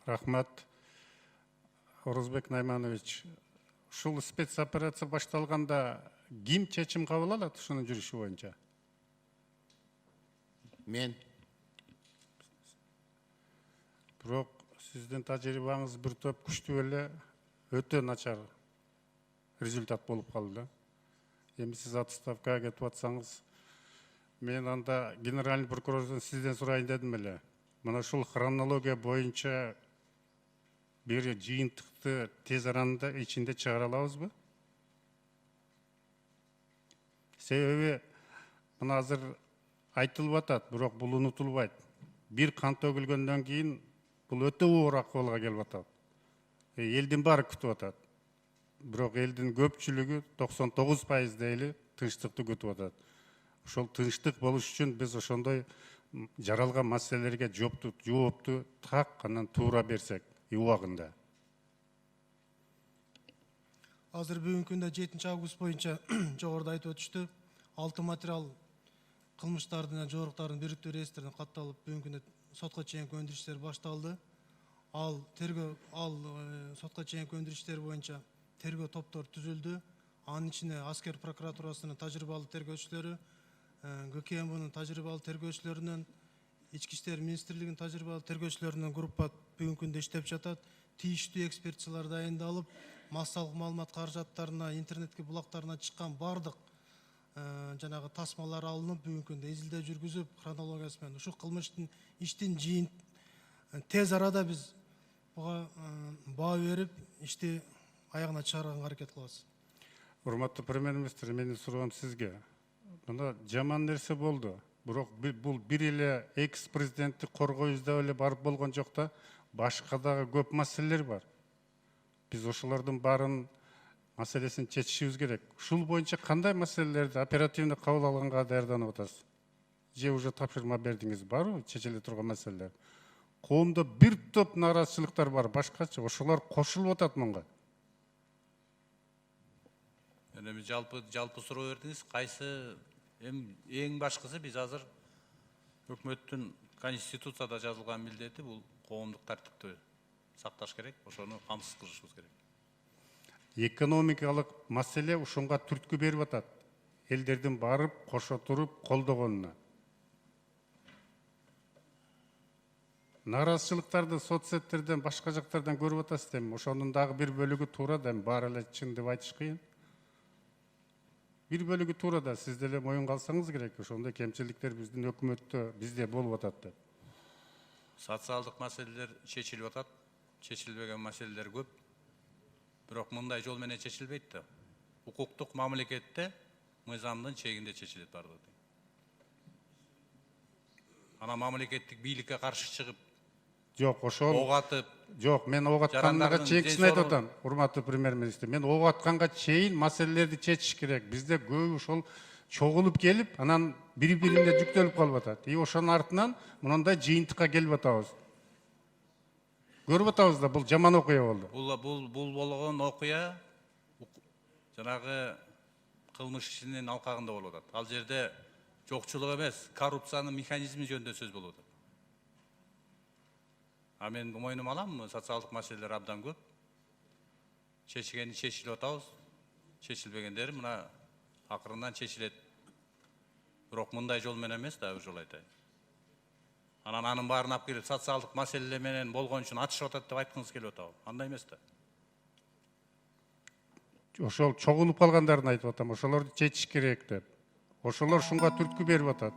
Рахмат, Орозбек Найманович. Ушул спецоперация башталганда ким чечим кабыл алат ушунун жүрүшү боюнча? Мен. Бирок сиздин тажрыйбаңыз бир топ күчтүү эле өтө начар результат болуп калды да. Эми сиз отставкага кетип атсаңыз, мен анда генеральный прокурордон сизден сурайын дедим эле. Мына ушул хронология боюнча бир жыйынтыкты тез арада ичинде чыгара алабызбы? Себеби мына азыр айтылып атат, бирок бул унутулбайт. Бир кан төгүлгөндөн кийин бул өтө оор акыбалга келип атат. Элдин баары күтүп атат. Бирок элдин көпчүлүгү 99% дейли тынчтыкты күтүп атат. Ошол тынчтык болуш үчүн биз ошондой жаралган маселелерге жоопту так анан туура берсек убагында. Азыр бүгүнкү күндө 7 август боюнча жогоруда айтып өтүштү. 6 материал кылмыштардын жоруктардын бириктүү реестринде катталып, бүгүнкү күндө сотко чейинки өндүрүштөр башталды. Ал сотко чейинки өндүрүштөр боюнча тергөө топтор түзүлдү. Анын ичине аскер прокуратурасынын тажрыйбалуу тергөөчүлөрү, ГКМБнын тажрыйбалуу тергөөчүлөрүнөн, Ички иштер министрлигинин тажрыйбалуу тергөөчүлөрүнүн группа бүгүнкү күндө иштеп жатат. Тийиштүү экспертизалар дайындалып, массалык маалымат каражаттарына, интернетке булактарына чыккан бардык жанагы тасмалар алынып, бүгүнкү күндө изилдөө жүргүзүп, хронологиясы менен ушул кылмыштын иштин жыйын тез арада биз буга баа берип, ишти аягына чыгарганга аракет кылабыз. Урматтуу премьер-министр, менин суроом сизге. Мына жаман нерсе болду. Бирок бул бир эле экс-президентти коргоо издеп эле барып болгон жок да, башка дагы көп маселелер бар. Биз ошолордун баарын маселесин чечишибиз керек. Ушул боюнча кандай маселелерди оперативдүү кабыл алганга даярданып атасыз? Же уже тапшырма бердиңиз, барбы чечиле турган маселелер? Коомдо бир топ нааразычылыктар бар, башкача, ошолор кошулуп атат мынга. Эми жалпы суроо бердиңиз, кайсы эң башкысы биз азыр өкмөттүн конституцияда жазылган милдети бул коомдук тартипти сакташ керек, ошону камсыз кылышыбыз керек. Экономикалык маселе ушунга түрткү берип атат. Элдердин барып, кошо туруп, колдогонуна. Нааразычылыктарды соцсеттерден, башка жактардан көрүп атасыз эми. Ошонун дагы бир бөлүгү туура да, баары эле чын деп айтыш кыйын. Бир бөлүгү туура да, сиз деле моюнга алсаңыз керек. Ошондой кемчиликтер биздин өкмөттө, бизде болуп атат деп. Социалдык маселелер чечилип атат, чечилбеген маселелер көп. Бирок мындай жол менен чечилбейт да. Укуктук мамлекетте мыйзамдын чегинде чечилет бардыгы. Ана мамлекеттик бийликке каршы чыгып, Жок, ошол ок атып, жок, мен ок атканга чейин айтып атам, урматтуу премьер-министр. Мен ок атканга чейин маселелерди чечиш керек. Бизде көбү ошол чогулуп келип, анан бири-бирине жүктөлүп калып атат. Ошонун артынан мындай жыйынтыкка келип атабыз. Көрүп атабыз да, бул жаман окуя болду. Бул болгон окуя жанагы кылмыш ишинин алкагында болуп атат. Ал жерде жокчулук эмес, коррупциянын механизми жөнүндө сөз болуп атат. А мен мойнума аламмы, социалдык маселелер абдан көп. Чечилгени чечилип атабыз, чечилбегендери мына акырындан чечилет. Бирок мындай жол менен эмес да, бир жол айтайын. Анын баарын алып келип социалдык маселелер менен болгон үчүн атышып атат деп айткыңыз келип атабы? Андай эмес да. Ошол чогулуп калгандарын айтып атам, ошолорду чечиш керек деп. Ошолор ушунга түрткү берип атат.